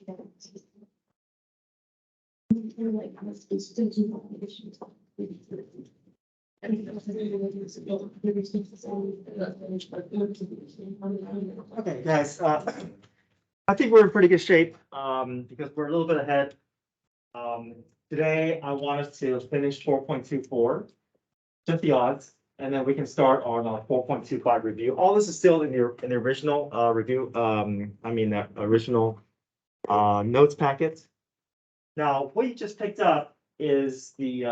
Okay, guys, I think we're in pretty good shape, because we're a little bit ahead. Today I want us to finish 4.24, just the odds, and then we can start on 4.25 review. All this is still in the original review, that original notes packet. Now, what you just picked up is the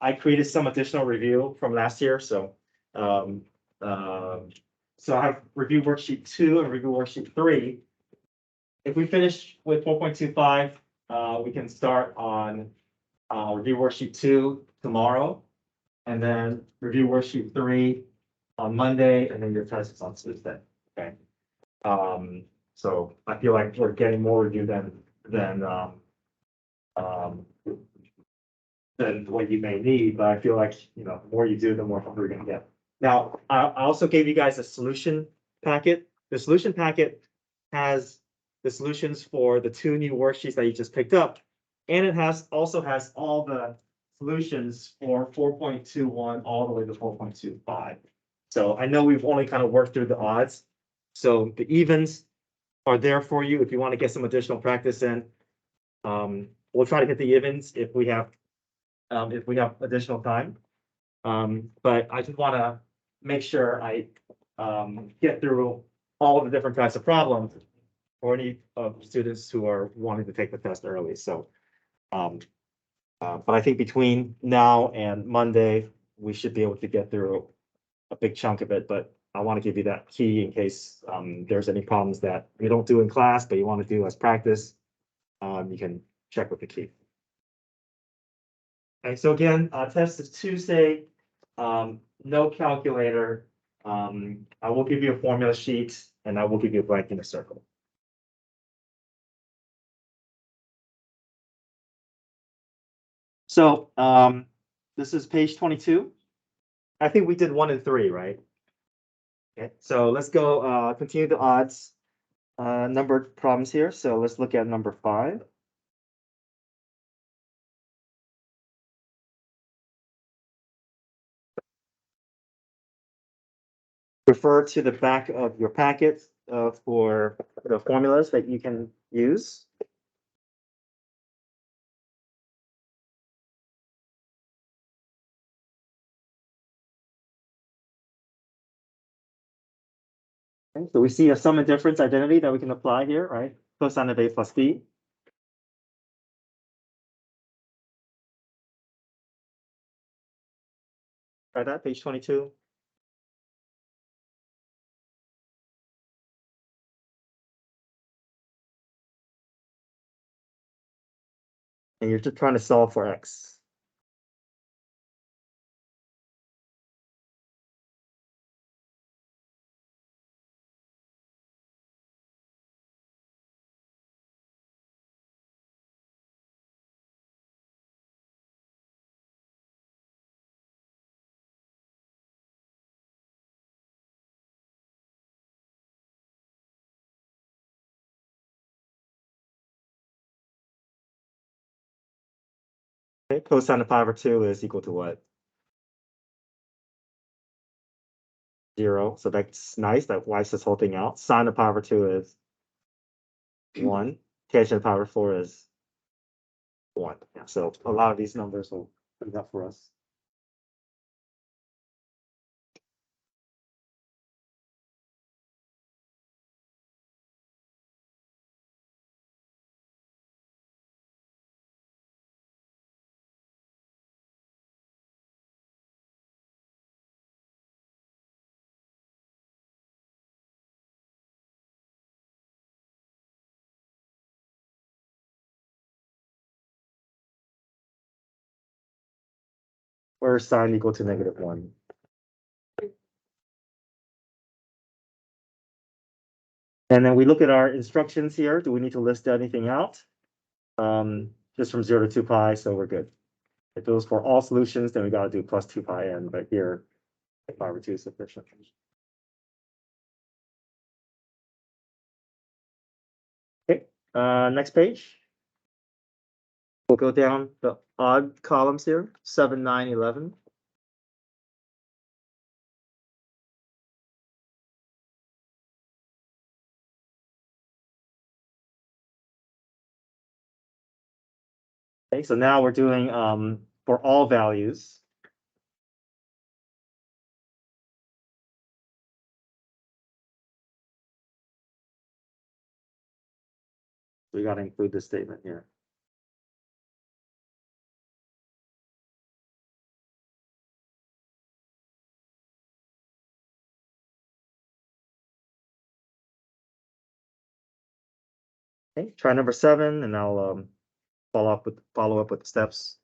I created some additional review from last year, so so I have review worksheet 2 and review worksheet 3. If we finish with 4.25, we can start on review worksheet 2 tomorrow, and then review worksheet 3 on Monday, and then your test is on Tuesday. Okay. So I feel like we're getting more review than what you may need, but I feel like, the more you do, the more help we're gonna get. Now, I also gave you guys a solution packet. The solution packet has the solutions for the 2 new worksheets that you just picked up, and it also has all the solutions for 4.21 all the way to 4.25. So I know we've only kind of worked through the odds, so the evens are there for you if you want to get some additional practice in. We'll try to get the evens if we have additional time. But I just want to make sure I get through all the different types of problems for any of students who are wanting to take the test early. So, but I think between now and Monday, we should be able to get through a big chunk of it. But I want to give you that key in case there's any problems that you don't do in class, but you want to do as practice. You can check with the key. Okay, so again, test is Tuesday. No calculator. I will give you a formula sheet, and I will give you a blank in a circle. So this is page 22. I think we did 1 and 3, right? Okay, so let's go continue the odds numbered problems here. So let's look at number 5. Refer to the back of your packet for the formulas that you can use. Okay, so we see a sum and difference identity that we can apply here, right? Cosine of A plus B. Try that, page 22. And you're just trying to solve for X. Okay, cosine of pi over 2 is equal to what? 0. So that's nice. That wipes this whole thing out. Sine of pi over 2 is 1. Tangent of pi over 4 is 1. Yeah, so a lot of these numbers will be up for us. Where is sine equal to -1? And then we look at our instructions here. Do we need to list anything out? Just from 0 to 2 pi, so we're good. If it was for all solutions, then we got to do plus 2 pi n, but here, pi over 2 is sufficient. Okay, Next page. We'll go down the odd columns here, 7, 9, 11. Okay, so now we're doing for all values. We got to include this statement here. Okay, try number 7, and I'll follow up with the steps.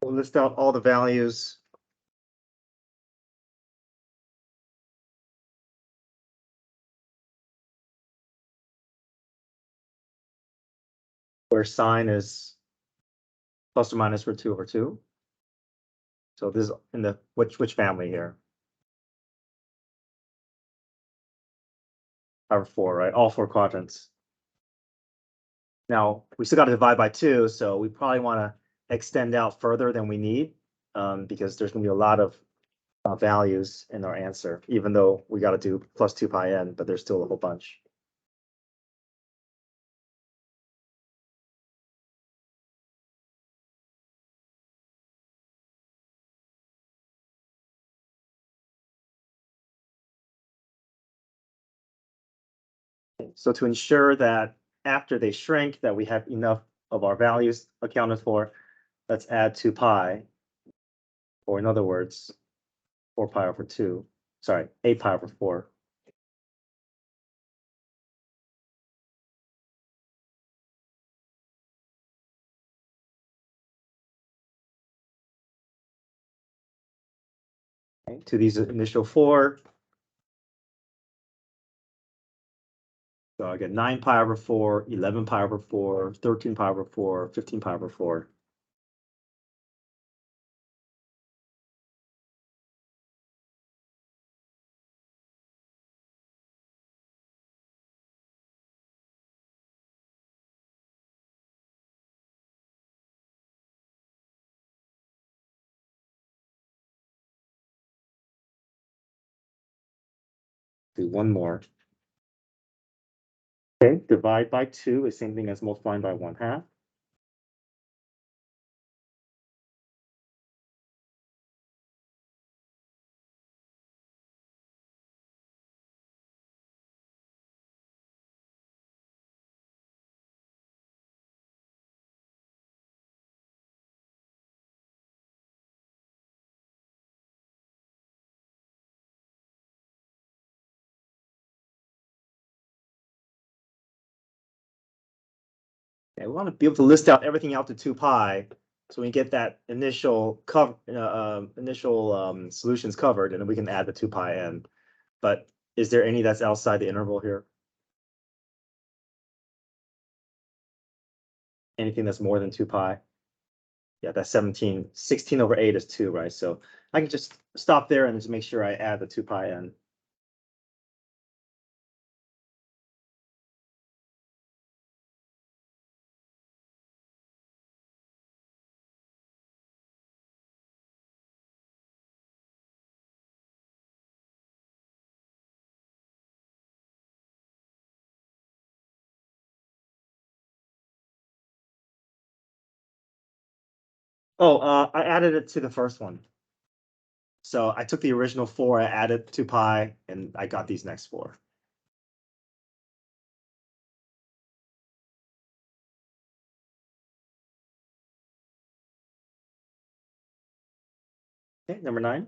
We'll list out all the values. Where sine is plus or minus root 2 over 2. So this is in the which family here? Power 4, right? All 4 quadrants. Now we still got to divide by 2, so we probably want to extend out further than we need, because there's going to be a lot of values in our answer, even though we got to do plus 2 pi n, but there's still a whole bunch. So to ensure that after they shrink that we have enough of our values accounted for, let's add 2 pi, or in other words, 4 pi over 2, sorry, 8 pi over 4. Okay, to these initial 4. So I get 9 pi over 4, 11 pi over 4, 13 pi over 4, 15 pi over 4. Do one more. Okay, divide by 2 is same thing as multiplying by 1/2. Okay, we want to be able to list out everything out to 2 pi, so we get that initial solutions covered, and then we can add the 2 pi n. But is there any that's outside the interval here? Anything that's more than 2 pi? Yeah, that's 17. 16 over 8 is 2, right? So I can just stop there and just make sure I add the 2 pi in. Oh, I added it to the first one. So I took the original 4, I added 2 pi, and I got these next 4. Okay, number 9.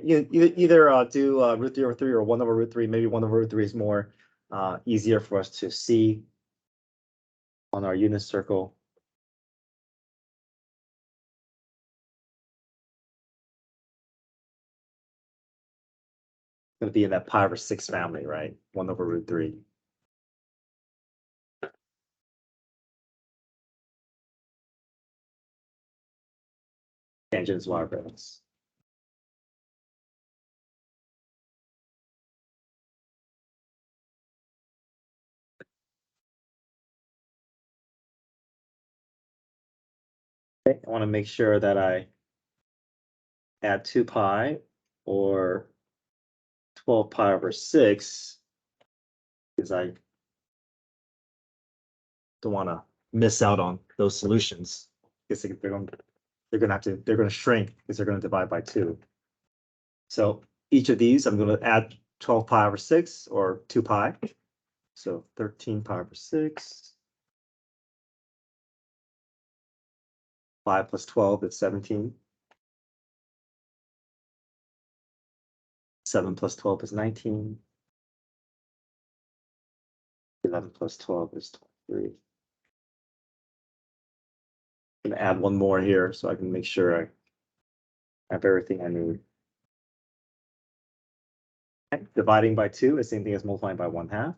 You either do root 3 over 3 or 1 over root 3. Maybe 1 over root 3 is more easier for us to see on our unit circle. Going to be in that pi over 6 family, right? 1 over root 3. Tangents, y variance. Okay, I want to make sure that I add 2 pi or 12 pi over 6 because I don't want to miss out on those solutions because they're going to shrink because they're going to divide by 2. So each of these, I'm going to add 12 pi over 6 or 2 pi. So 13 pi over 6. 5 plus 12 is 17. 7 plus 12 is 19. 11 plus 12 is 23. I'm going to add one more here so I can make sure I have everything I need. Okay. Dividing by 2 is the same thing as multiplying by 1/2.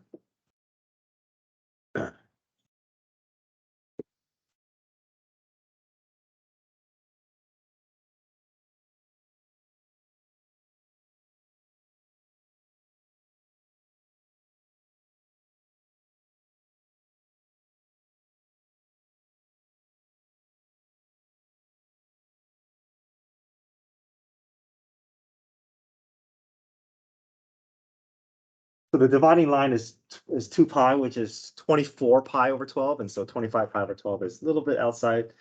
So the dividing line is 2 pi, which is 24 pi over 12. And so 25 pi over 12 is a little bit outside.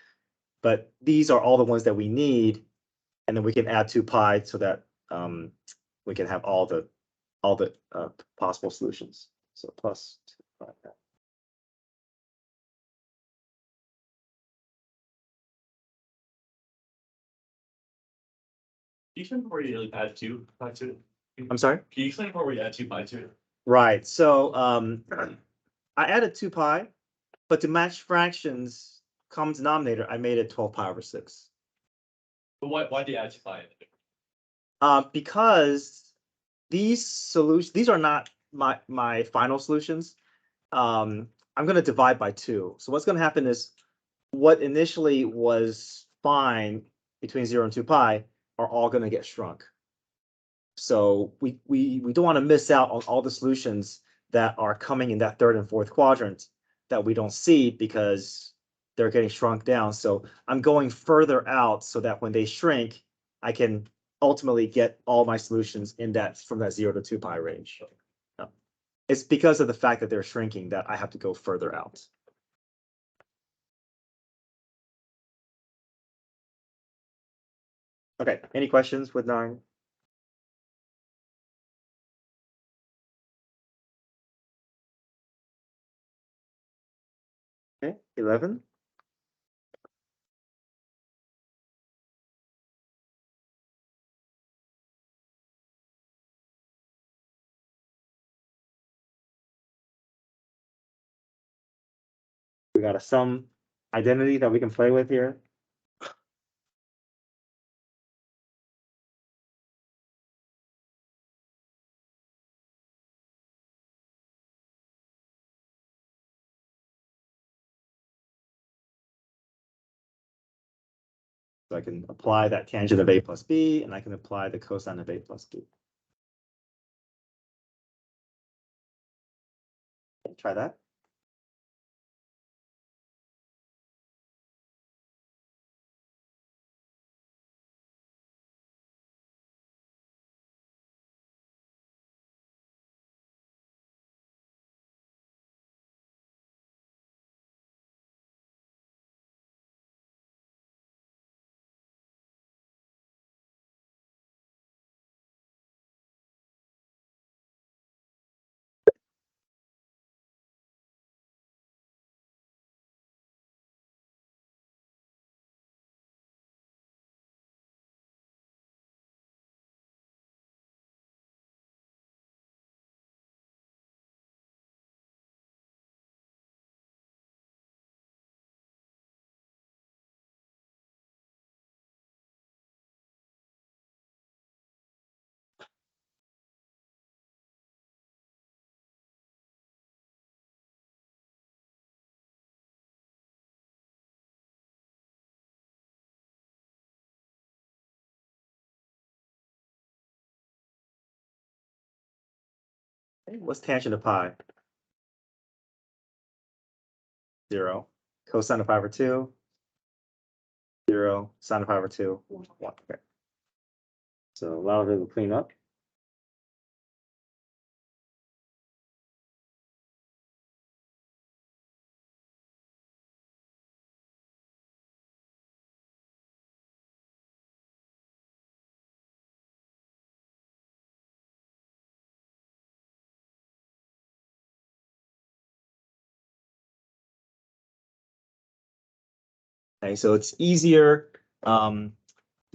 But these are all the ones that we need. And then we can add 2 pi so that we can have all the possible solutions. So plus 2 pi. You explain before you add 2 pi to it? I'm sorry? Can you explain before we add 2 pi to it? Right. So I added 2 pi, but to match fractions common denominator, I made it 12 pi over 6. But why do you add 2 pi? Because these are not my final solutions. I'm going to divide by 2. So what's going to happen is what initially was fine between 0 and 2 pi are all going to get shrunk. So we don't want to miss out on all the solutions that are coming in that third and fourth quadrant that we don't see because they're getting shrunk down. So I'm going further out so that when they shrink, I can ultimately get all my solutions in that from that 0 to 2 pi range. It's because of the fact that they're shrinking that I have to go further out. Okay, any questions with 9? Okay, 11. We got a sum identity that we can play with here. So I can apply that tangent of a plus b, and I can apply the cosine of a plus b. Try that. What's tangent of pi? 0. Cosine of pi over 2. 0. Sine of pi over 2. 1. Okay. So a lot of it will clean up. Okay, so it's easier to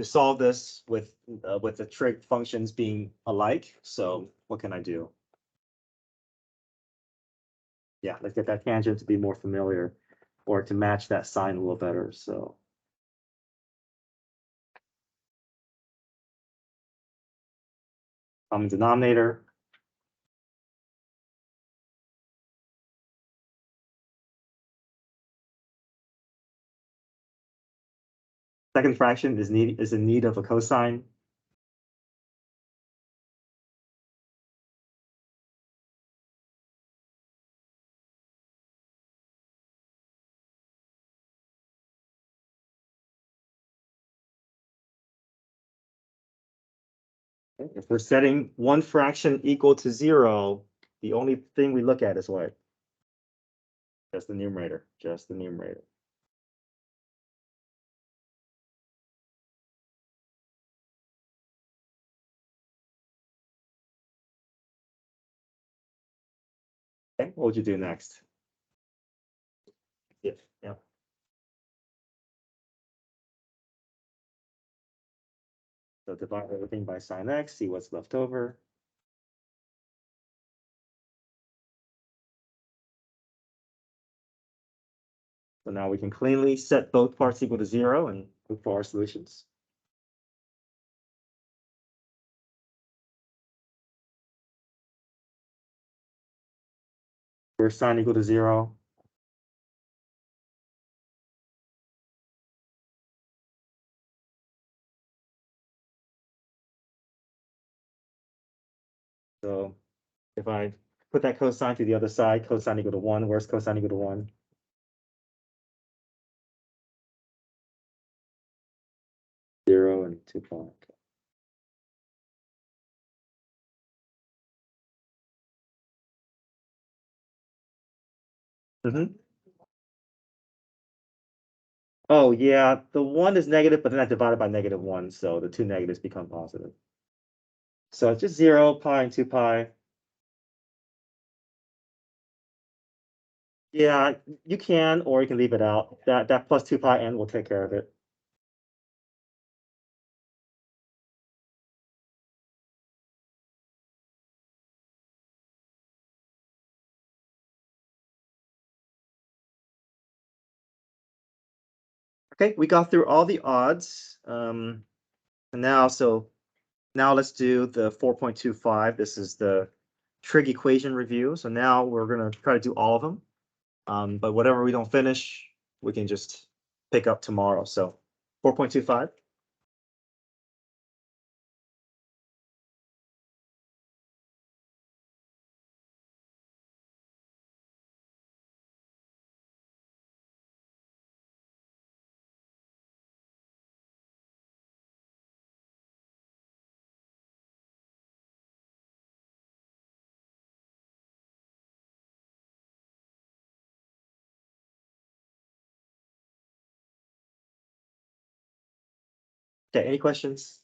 solve this with the trig functions being alike. So what can I do? Yeah, let's get that tangent to be more familiar or to match that sign a little better. So common denominator. Second fraction is in need of a cosine. If we're setting one fraction equal to 0, the only thing we look at is what? Just the numerator, just the numerator. Okay, what would you do next? Yeah. So divide everything by sine x, see what's left over. So now we can cleanly set both parts equal to 0 and look for our solutions. First sine equal to 0. if I put that cosine to the other side, cosine equal to 1, where's cosine equal to 1? Zero and 2 pi. Oh, yeah, the 1 is negative, but then I divided by -1, so the two negatives become positive. So it's just 0, pi, and 2 pi. Yeah, you can, or you can leave it out. That plus 2 pi n will take care of it. Okay, we got through all the odds. And now let's do the 4.25. This is the trig equation review. So now we're gonna try to do all of them. But whatever we don't finish, we can just pick up tomorrow. So 4.25. Okay, any questions?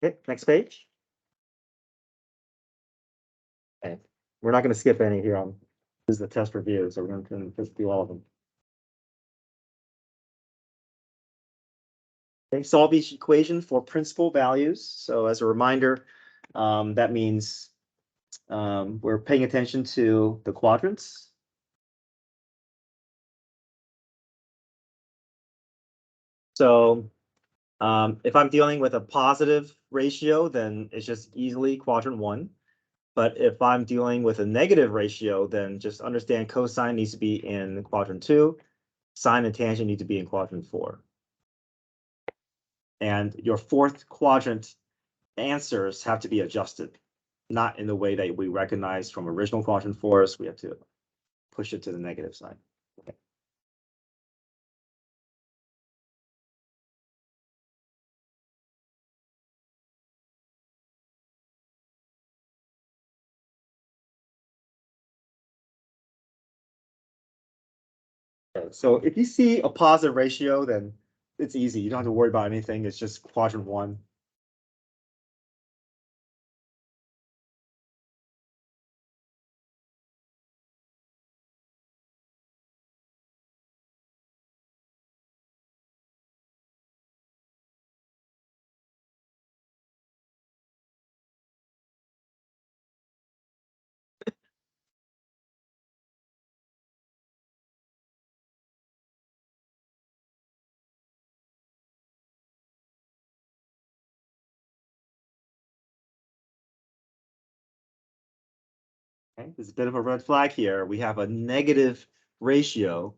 Okay, next page. Okay, we're not going to skip any here on this is the test review, so we're going to just do all of them. Okay, solve each equation for principal values. So as a reminder, that means we're paying attention to the quadrants. So if I'm dealing with a positive ratio, then it's just easily quadrant 1. But if I'm dealing with a negative ratio, then just understand cosine needs to be in quadrant 2, sine and tangent need to be in quadrant 4. And your fourth quadrant answers have to be adjusted, not in the way that we recognize from original quadrant force. We have to push it to the negative side. Okay. So if you see a positive ratio, then it's easy. You don't have to worry about anything. It's just quadrant 1. Okay, there's a bit of a red flag here. We have a negative ratio.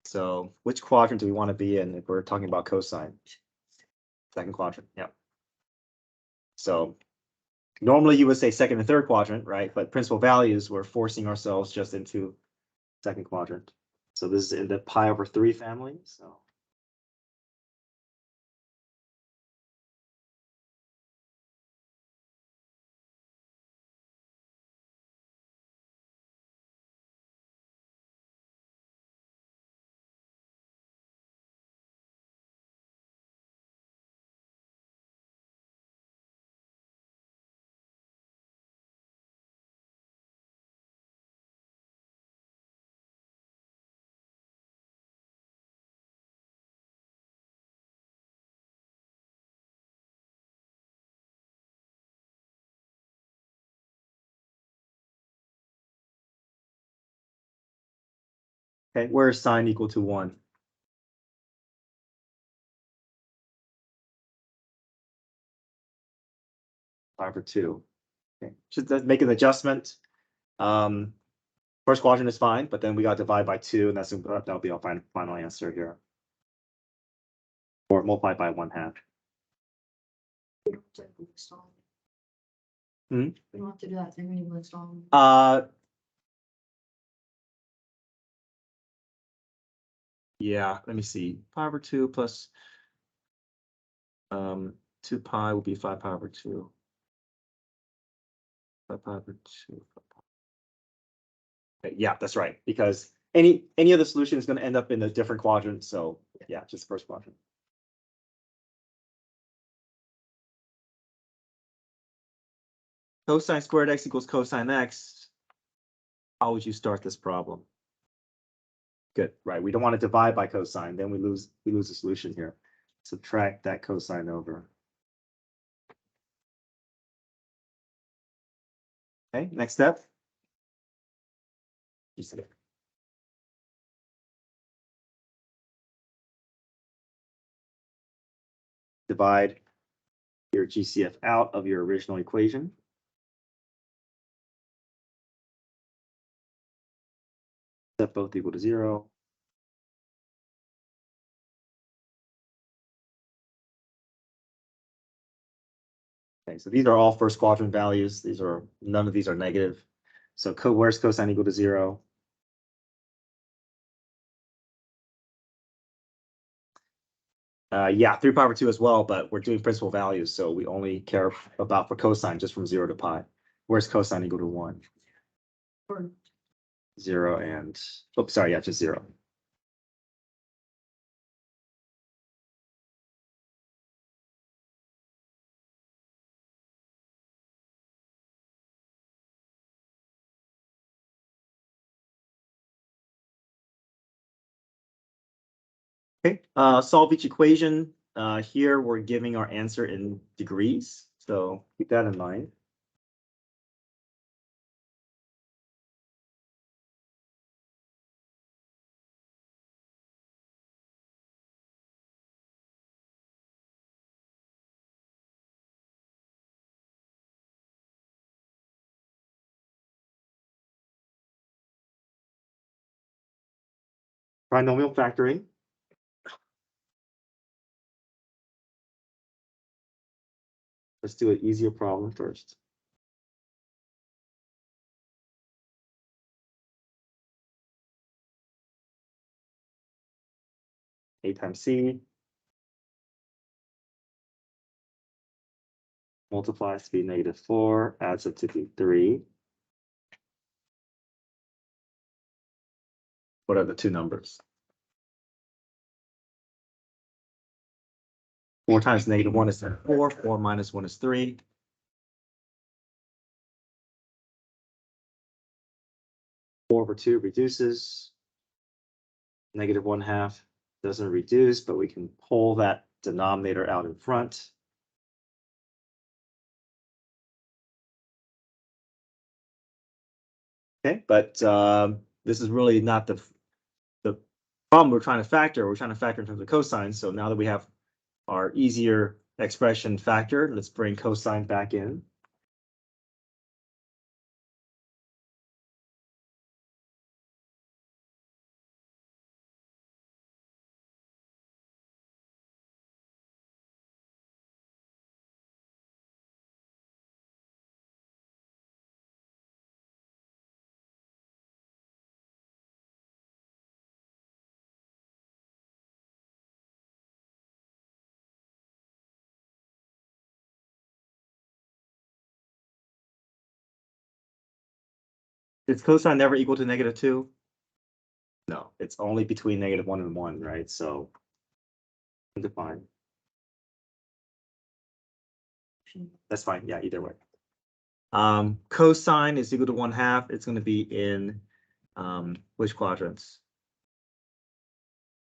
So which quadrant do we want to be in if we're talking about cosine? Second quadrant, yeah. So normally you would say second and third quadrant, right? But principal values, we're forcing ourselves just into second quadrant. So this is in the pi over 3 family. So okay, where is sine equal to 1? Pi over 2. Okay, should make an adjustment. First quadrant is fine, but then we got to divide by 2, and that'll be our final answer here. or multiply by 1/2. We don't have to list all. Hmm? We don't have to do that thing when you list all. Yeah, let me see. Pi over 2 plus 2 pi will be 5 pi over 2. 5 pi over 2. Okay, yeah, that's right. Because any other solution is going to end up in a different quadrant. So yeah, just first quadrant. Cosine squared x equals cosine x. How would you start this problem? Good, right? We don't want to divide by cosine, then we lose the solution here. Subtract that cosine over. Okay, next step. Divide your GCF out of your original equation. Set both equal to 0. Okay, so these are all first quadrant values. None of these are negative. So where's cosine equal to 0? Yeah, 3 pi over 2 as well, but we're doing principal values, so we only care about for cosine just from 0 to pi. Where's cosine equal to 1? Or 0 and, oops, sorry, yeah, just 0. Okay, solve each equation. Here we're giving our answer in degrees, so keep that in mind. Binomial factoring. Let's do an easier problem first. A times C multiplies to be -4, adds up to be 3. What are the two numbers? 4 times -1 is 4. 4 minus 1 is 3. 4 over 2 reduces. -1/2 doesn't reduce, but we can pull that denominator out in front. Okay, but this is really not the problem we're trying to factor. We're trying to factor in terms of cosine. So now that we have our easier expression factor, let's bring cosine back in. Is cosine never equal to -2? No, it's only between -1 and 1, right? So define. That's fine. Yeah, either way. Cosine is equal to 1/2. It's going to be in which quadrants?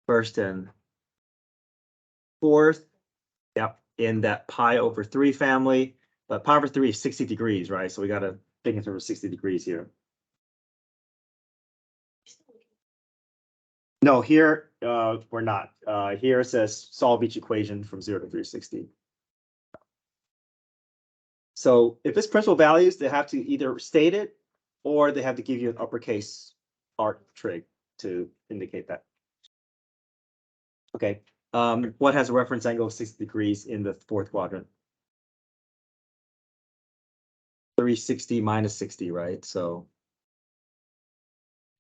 First and fourth. Yep, in that pi over 3 family. But pi over 3 is 60 degrees, right? So we got to think in terms of 60 degrees here. No, here we're not. Here it says solve each equation from 0 to 360. So if it's principal values, they have to either state it or they have to give you an uppercase art trig to indicate that. Okay, What has a reference angle of 60 degrees in the fourth quadrant? 360 minus 60, right? So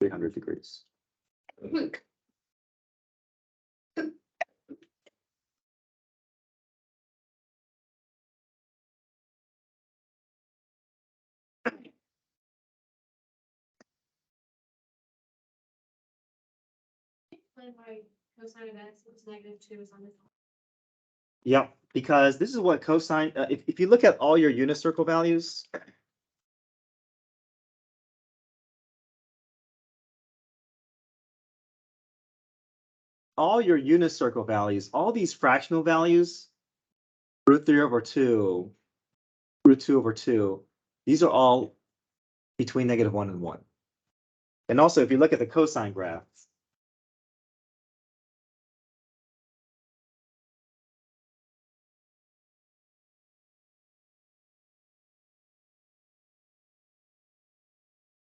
300 degrees. Explain why cosine of x is -2 is on the. Yep, because this is what cosine, if you look at all your unit circle values, all your unit circle values, all these fractional values, √3/2, √2/2, these are all between -1 and 1. And also, if you look at the cosine graph,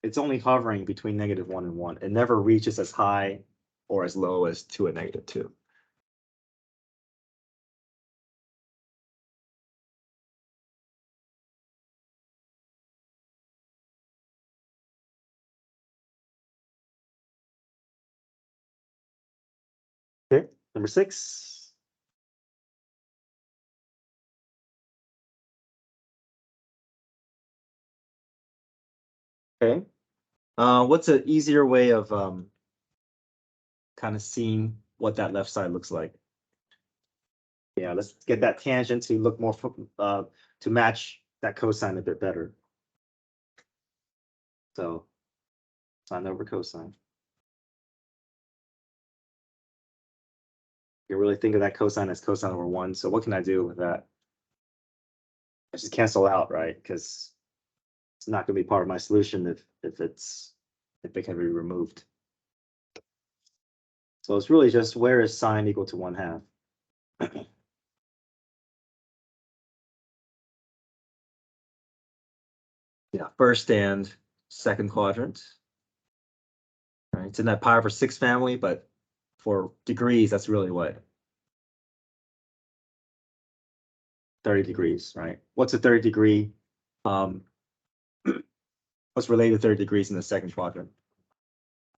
it's only hovering between -1 and 1. It never reaches as high or as low as 2 and -2. Okay, number 6. Okay. What's an easier way of kind of seeing what that left side looks like? Yeah, let's get that tangent to look more to match that cosine a bit better. So sine over cosine. You really think of that cosine as cosine over 1. So what can I do with that? I just cancel out, right? Because it's not going to be part of my solution if it can be removed. So it's really just where is sine equal to 1/2? Yeah, first and second quadrant. Right, it's in that pi over 6 family, but for degrees, that's really what? 30 degrees, right? What's a 30 degree? What's related to 30 degrees in the second quadrant?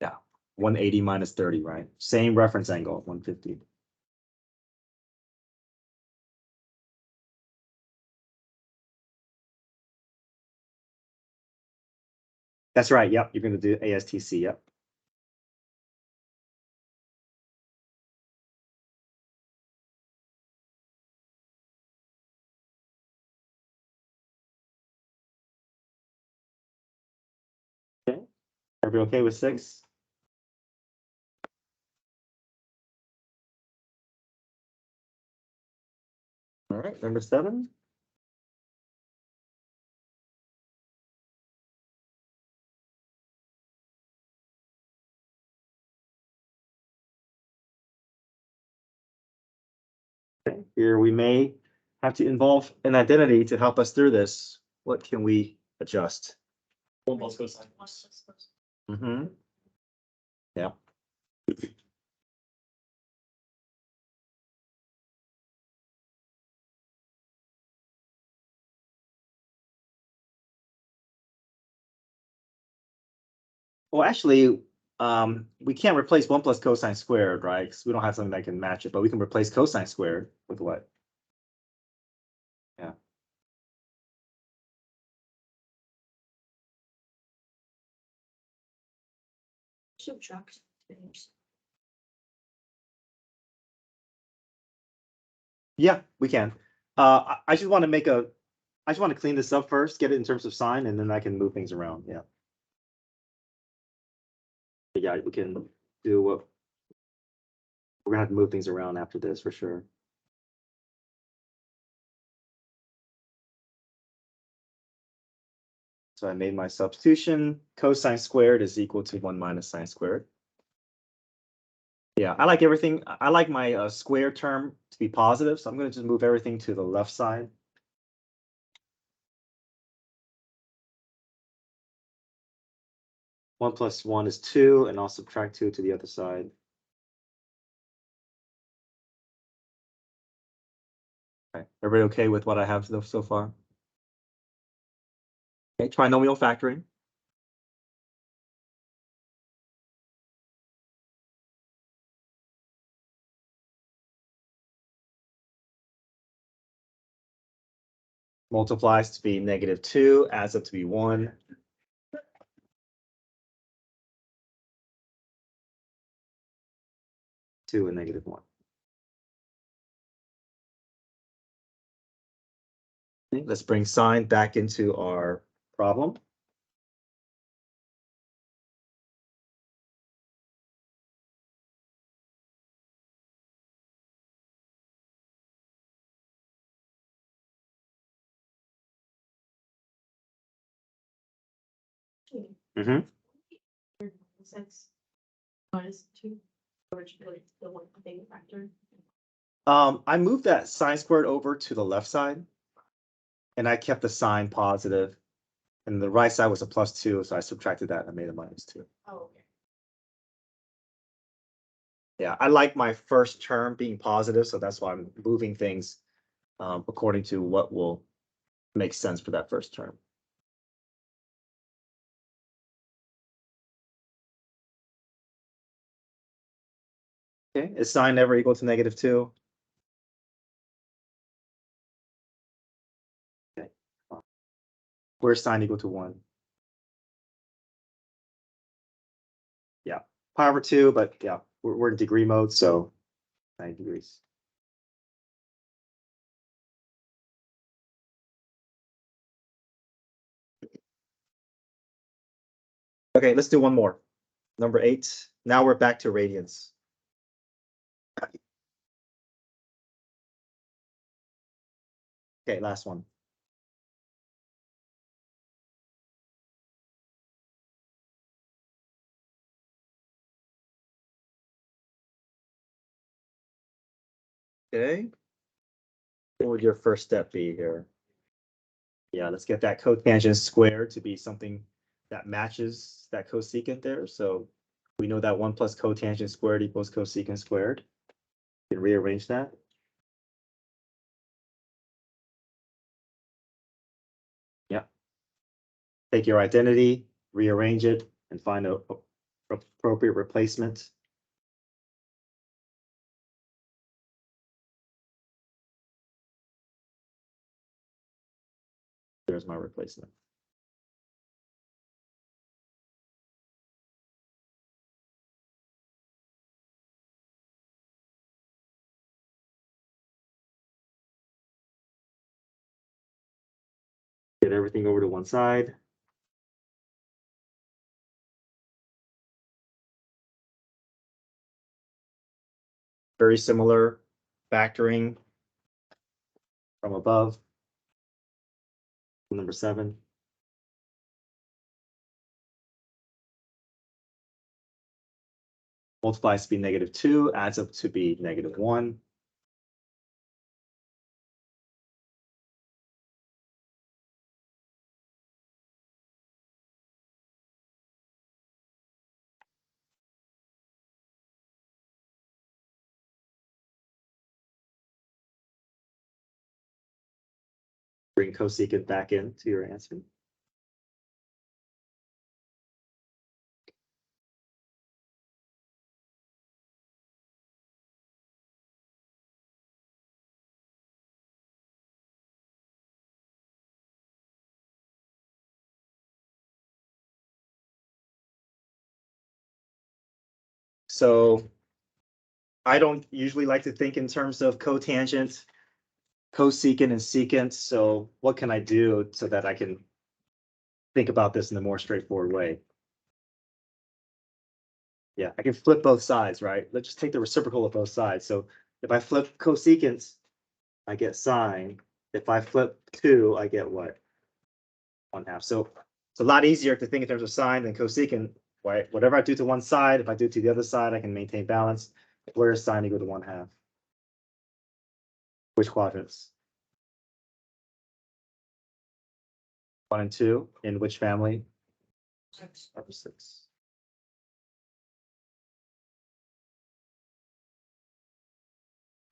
Yeah, 180 minus 30, right? Same reference angle, 150. That's right. Yep, you're going to do ASTC. Yep. Okay. Everybody okay with 6? All right, number 7. Okay. Here we may have to involve an identity to help us through this. What can we adjust? 1 plus cosine. Mm-hmm. Yeah. Well, actually, we can't replace 1 plus cosine squared, right? Because we don't have something that can match it, but we can replace cosine squared with what? Yeah. Subtract things. Yeah, we can. I just want to I just want to clean this up first, get it in terms of sign, and then I can move things around. Yeah. But yeah, we can do what we're gonna have to move things around after this for sure. So I made my substitution. Cosine squared is equal to 1 minus sine squared. Yeah, I like everything. I like my square term to be positive, so I'm going to just move everything to the left side. One plus 1 is 2, and I'll subtract 2 to the other side. Okay, everybody okay with what I have so far? Okay, trinomial factoring. Multiplies to be -2, adds up to be 1. Two and -1. Okay, let's bring sine back into our problem. Mm-hmm. Since -2, originally the one thing factor. I moved that sine squared over to the left side, and I kept the sign positive, and the right side was a +2, so I subtracted that and I made a -2. Oh, okay. Yeah, I like my first term being positive, so that's why I'm moving things according to what will make sense for that first term. Okay, is sine never equal to -2? Okay. Where's sine equal to 1? Yeah, pi over 2, but yeah, we're in degree mode, so 90 degrees. Okay, let's do one more. Number 8. Now we're back to radians. Okay, last one. Okay. What would your first step be here? Yeah, let's get that cotangent squared to be something that matches that cosecant there. So we know that 1 plus cotangent squared equals cosecant squared. You can rearrange that. Yeah. Take your identity, rearrange it, and find a appropriate replacement. There's my replacement. Get everything over to one side. Very similar factoring from above. Number 7. Multiplies to be -2, adds up to be -1. Bring cosecant back into your answer. So I don't usually like to think in terms of cotangent, cosecant, and secant. So what can I do so that I can think about this in a more straightforward way? Yeah, I can flip both sides, right? Let's just take the reciprocal of both sides. So if I flip cosecant, I get sine. If I flip 2, I get what? 1/2. So it's a lot easier to think in terms of sine than cosecant, right? Whatever I do to one side, if I do to the other side, I can maintain balance. Where is sine equal to 1/2? Which quadrants? 1 and 2. In which family? 6. Upper 6.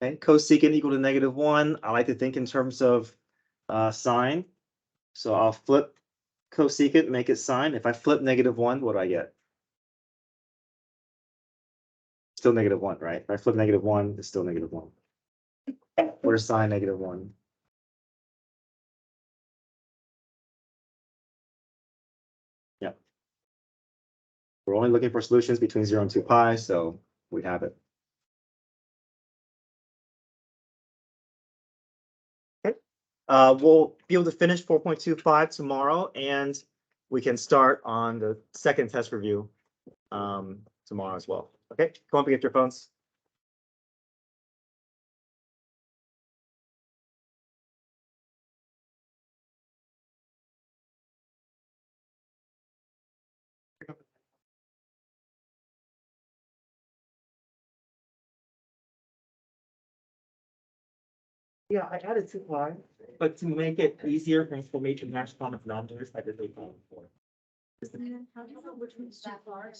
Okay, cosecant equal to -1. I like to think in terms of sine. So I'll flip cosecant, make it sine. If I flip -1, what do I get? Still -1, right? If I flip -1, it's still -1. Where's sine -1? Yeah. We're only looking for solutions between 0 and 2 pi, so we have it. Okay. We'll be able to finish 4.25 tomorrow, and we can start on the second test review tomorrow as well. Okay, go on, get your phones. Yeah, I added 2 pi, but to make it easier for me to match common denominators, I did 8 pi before. How do you know which one's too far?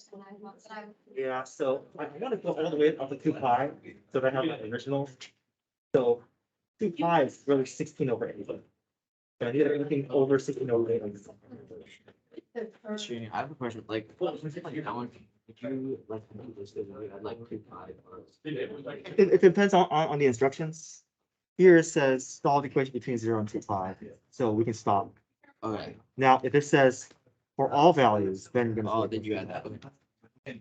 Yeah, so I want to go all the way up to 2 pi, so that I have my originals. So 2 pi is really 16/8. So I need everything over 16/8. Srini, I have a question. Like that one, would you like to do this? I'd like 2 pi. It depends on the instructions. Here it says solve equation between 0 and 2 pi, so we can stop. Okay. Now, if it says for all values, then you're gonna. Oh, then you add that. Okay.